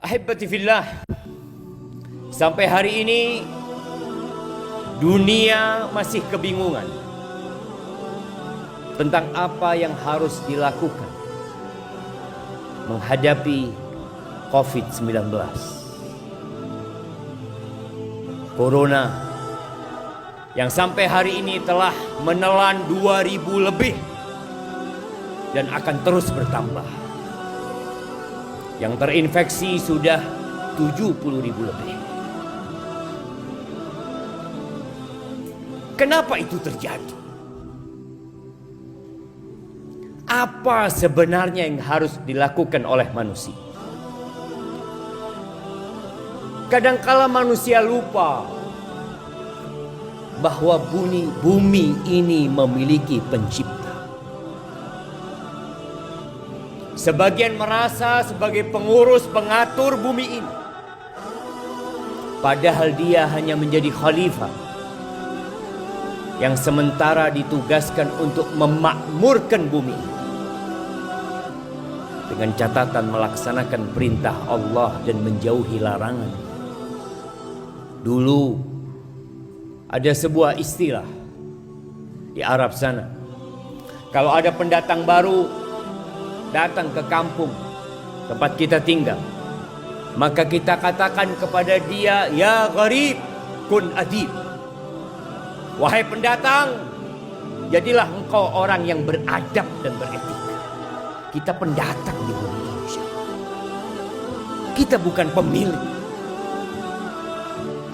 Ahibbati fillah, sampai hari ini dunia masih kebingungan tentang apa yang harus dilakukan menghadapi COVID-19. Corona yang sampai hari ini telah menelan 2.000 lebih dan akan terus bertambah. Yang terinfeksi sudah 70.000 lebih. Kenapa itu terjadi? Apa sebenarnya yang harus dilakukan oleh manusia? Kadangkala manusia lupa bahwa bumi ini memiliki pencipta. Sebagian merasa sebagai pengurus pengatur bumi ini, padahal dia hanya menjadi khalifah yang sementara ditugaskan untuk memakmurkan bumi ini, dengan catatan melaksanakan perintah Allah dan menjauhi larangan. Dulu ada sebuah istilah di Arab sana, kalau ada pendatang baru datang ke kampung tempat kita tinggal, maka kita katakan kepada dia, ya gharib kun adib. Wahai pendatang, jadilah engkau orang yang beradab dan beretika. Kita pendatang di bumi ini, kita bukan pemilik.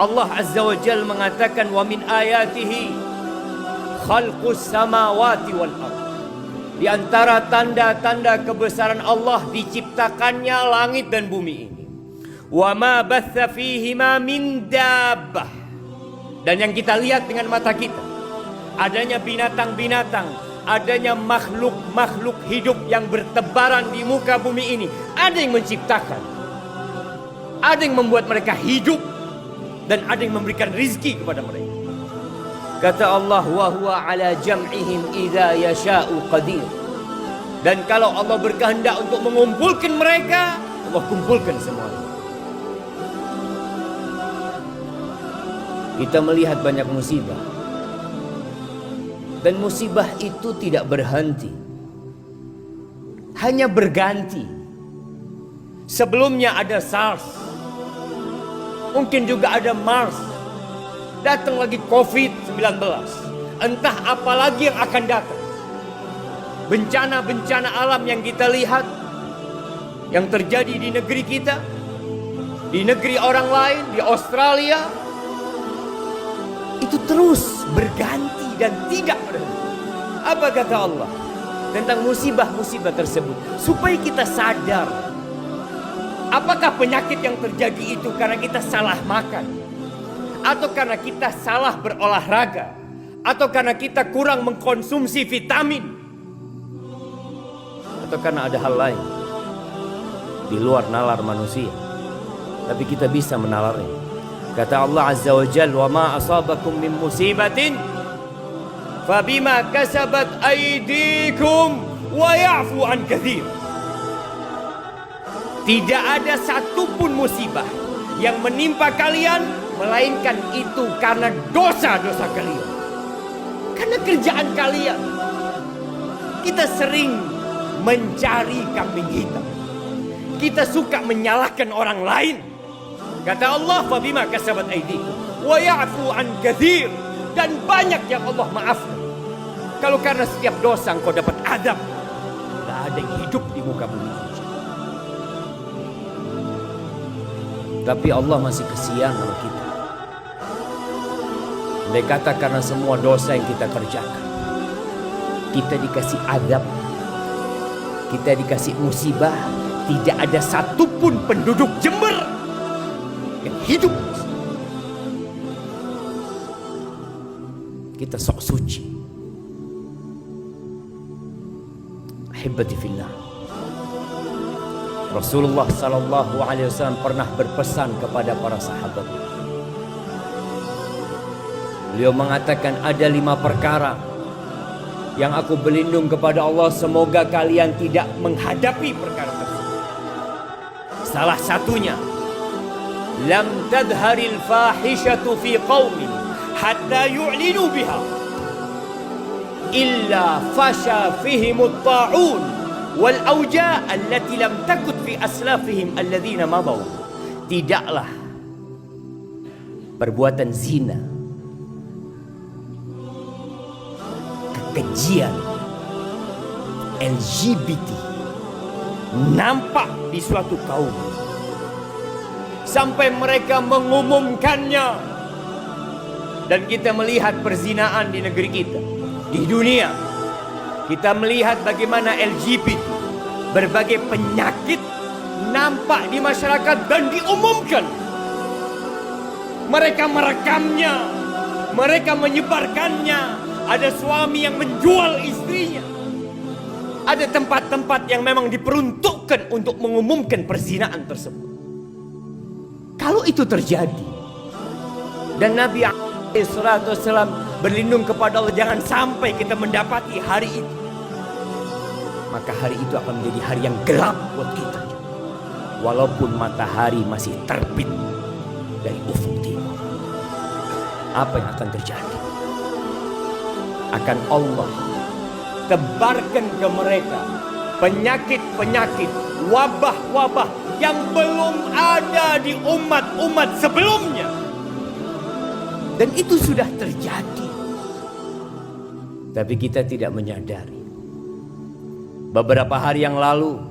Allah Azza wa Jalla mengatakan, wa min ayatihi khalqus samawati wal ardh. Di antara tanda-tanda kebesaran Allah diciptakannya langit dan bumi ini. Wa ma batha fihima min dabbah. Dan yang kita lihat dengan mata kita, adanya binatang-binatang, adanya makhluk-makhluk hidup yang bertebaran di muka bumi ini. Ada yang menciptakan, ada yang membuat mereka hidup, dan ada yang memberikan rizki kepada mereka. Kata Allah, wa huwa ala jam'ihim idza yasha'u qadir. Dan kalau Allah berkehendak untuk mengumpulkan mereka, Allah kumpulkan semuanya. Kita melihat banyak musibah, dan musibah itu tidak berhenti, hanya berganti. Sebelumnya ada SARS, mungkin juga ada MERS, datang lagi COVID-19, entah apa lagi yang akan datang. Bencana-bencana alam yang kita lihat, yang terjadi di negeri kita, di negeri orang lain, di Australia, itu terus berganti dan tidak berhenti. Apa kata Allah tentang musibah-musibah tersebut? Supaya kita sadar, apakah penyakit yang terjadi itu karena kita salah makan, atau karena kita salah berolahraga, atau karena kita kurang mengkonsumsi vitamin, atau karena ada hal lain di luar nalar manusia, tapi kita bisa menalarnya. Kata Allah Azza wa Jalla, wa ma asabakum min musibatin fabima kasabat aydikum wa ya'fu an katsir. Tidak ada satupun musibah yang menimpa kalian melainkan itu karena dosa-dosa kalian, karena kerjaan kalian. Kita sering mencari kambing hitam, kita suka menyalahkan orang lain. Kata Allah, fabima kasabat aydikum wa ya'fu an katsir. Dan banyak yang Allah maafkan. Kalau karena setiap dosa engkau dapat azab, tidak ada yang hidup di muka bumi. Tapi Allah masih kasihan sama kita. Dia kata karena semua dosa yang kita kerjakan, kita dikasih azab, kita dikasih musibah. Tidak ada satupun penduduk Jember yang hidup. Kita sok suci. Ahibbati fillah, Rasulullah sallallahu alaihi wasallam pernah berpesan kepada para sahabat. Beliau mengatakan, ada 5 perkara yang aku berlindung kepada Allah, semoga kalian tidak menghadapi perkara tersebut. Salah satunya, lam tadharil fahishatu fi qaumin hatta yu'linu biha illa fasha fihimut ta'un wal auja allati lam takut fi aslafihim alladhina mabaw. Tidaklah perbuatan zina, kekejian, LGBT nampak di suatu kaum sampai mereka mengumumkannya. Dan kita melihat perzinaan di negeri kita, di dunia. Kita melihat bagaimana LGBT, berbagai penyakit nampak di masyarakat dan diumumkan. Mereka merekamnya, mereka menyebarkannya. Ada suami yang menjual istrinya. Ada tempat-tempat yang memang diperuntukkan untuk mengumumkan perzinaan tersebut. Kalau itu terjadi, dan Nabi SAW berlindung kepada Allah jangan sampai kita mendapati hari itu, maka hari itu akan menjadi hari yang gelap buat kita. Walaupun matahari masih terbit dari ufuk timur, apa yang akan terjadi? Akan Allah tebarkan ke mereka penyakit-penyakit, wabah-wabah yang belum ada di umat-umat sebelumnya. Dan itu sudah terjadi, tapi kita tidak menyadari. Beberapa hari yang lalu,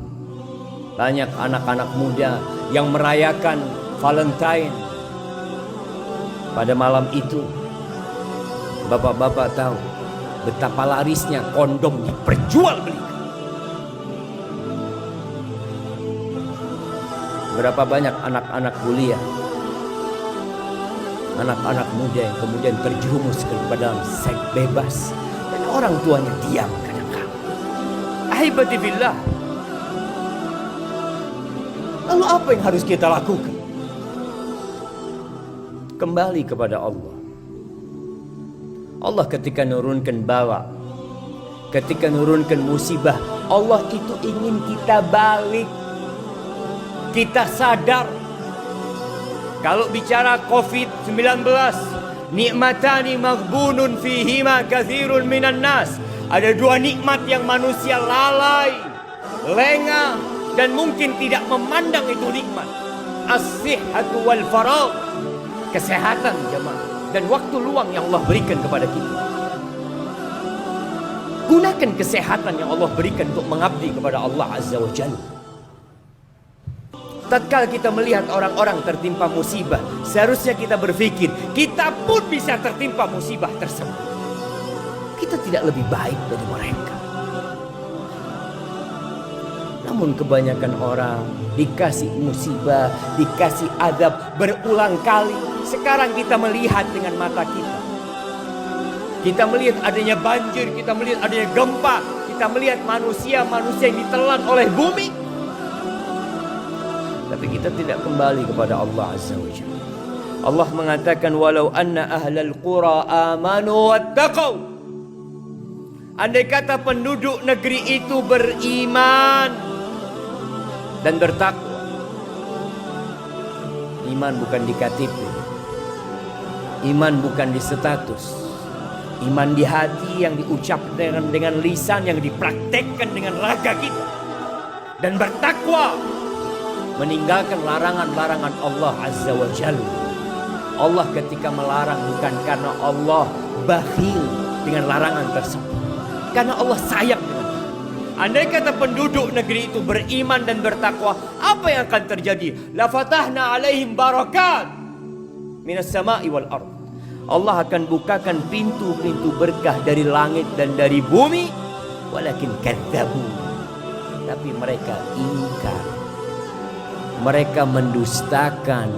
banyak anak-anak muda yang merayakan Valentine. Pada malam itu, bapak-bapak tahu betapa larisnya kondom diperjualbelikan. Berapa banyak anak-anak kuliah, anak-anak muda yang kemudian terjerumus ke dalam seks bebas dan orang tuanya diam kadang-kadang. Ahibati billah. Lalu apa yang harus kita lakukan? Kembali kepada Allah. Allah ketika nurunkan bala, ketika nurunkan musibah, Allah itu ingin kita balik. Kita sadar. Kalau bicara COVID-19, nikmatani maghbunun fihima katsirun minan nas. Ada dua nikmat yang manusia lalai, lengah, dan mungkin tidak memandang itu nikmat. As-sihhatu wal faragh. Kesehatan jemaah dan waktu luang yang Allah berikan kepada kita. Gunakan kesehatan yang Allah berikan untuk mengabdi kepada Allah Azza wa Jalla. Tatkala kita melihat orang-orang tertimpa musibah, seharusnya kita berpikir, kita pun bisa tertimpa musibah tersebut. Kita tidak lebih baik dari mereka. Namun kebanyakan orang dikasih musibah, dikasih azab berulang kali. Sekarang kita melihat dengan mata kita. Kita melihat adanya banjir, kita melihat adanya gempa, kita melihat manusia-manusia yang ditelan oleh bumi. Tapi kita tidak kembali kepada Allah Azza wa Jalla. Allah mengatakan walau anna ahlal qura amanu wattaqau. Andai kata penduduk negeri itu beriman dan bertakwa. Iman bukan di KTP. Iman bukan di status. Iman di hati yang diucapkan dengan lisan, yang dipraktekkan dengan raga kita. Dan bertakwa, meninggalkan larangan-larangan Allah Azza wa Jalla. Allah ketika melarang bukan karena Allah bakhil dengan larangan tersebut, karena Allah sayang dengan kita. Andai kata penduduk negeri itu beriman dan bertakwa, apa yang akan terjadi? La fatahna alaihim barakat minas sama'i wal ard. Allah akan bukakan pintu-pintu berkah dari langit dan dari bumi. Walakin kadzabu, tapi mereka ingkar. Mereka mendustakan.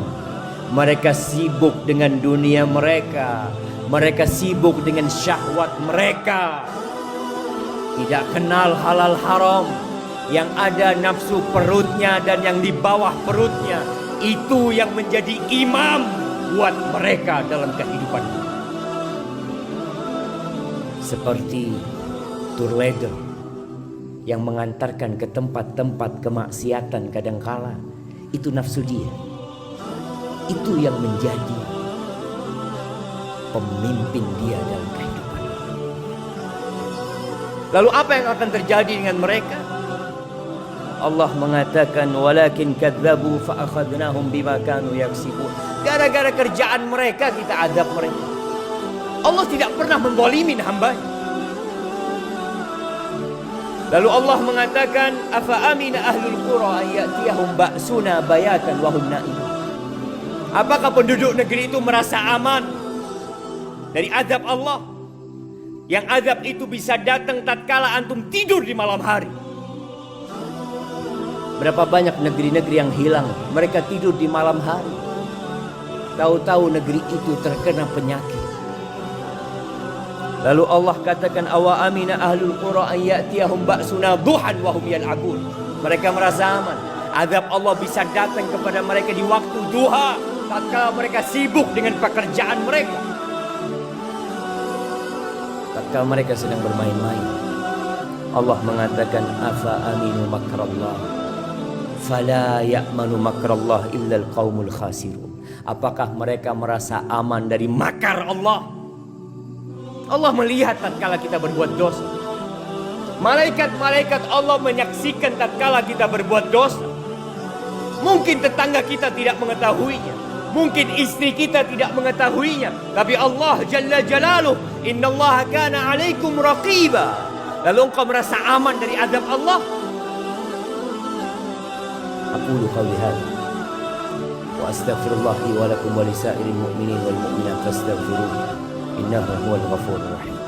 Mereka sibuk dengan dunia mereka. Mereka sibuk dengan syahwat mereka. Tidak kenal halal haram. Yang ada nafsu perutnya dan yang di bawah perutnya. Itu yang menjadi imam buat mereka dalam kehidupan. Seperti tour leader yang mengantarkan ke tempat-tempat kemaksiatan kadangkala, itu nafsu dia. Itu yang menjadi pemimpin dia dalam kehidupan. Lalu apa yang akan terjadi dengan mereka? Allah mengatakan walakin kadzabu fa akhadnahum bima kanu yaksibun. Gara-gara kerjaan mereka kita adab mereka. Allah tidak pernah menzalimi hamba. Lalu Allah mengatakan afa amina ahlul qura ayatiyahum ba'suna bayatan wa hum na'imun. Apakah penduduk negeri itu merasa aman dari azab Allah? Yang azab itu bisa datang tatkala antum tidur di malam hari. Berapa banyak negeri-negeri yang hilang, mereka tidur di malam hari. Tahu-tahu negeri itu terkena penyakit. Lalu Allah katakan awa amina ahlul qura an ya'tiyahum ba'suna duhan wa hum yal'abun. Mereka merasa aman. Azab Allah bisa datang kepada mereka di waktu duha, tatkala mereka sibuk dengan pekerjaan mereka. Tatkala mereka sedang bermain-main. Allah mengatakan afa aminu makrallah fala ya'manu makrallah illa al-qaumul khasirun. Apakah mereka merasa aman dari makar Allah? Allah melihat tatkala kita berbuat dosa. Malaikat-malaikat Allah menyaksikan tatkala kita berbuat dosa. Mungkin tetangga kita tidak mengetahuinya, mungkin istri kita tidak mengetahuinya, tapi Allah Jalla Jalaluh, innallaha kana 'alaikum raqiba. Lalu engkau merasa aman dari azab Allah? Aqulu qawli hadza wa astaghfirullah li wa lakum wa lisairil mu'minin wal mu'minat fastaghfiruhu innahu huwal ghafurur rahim.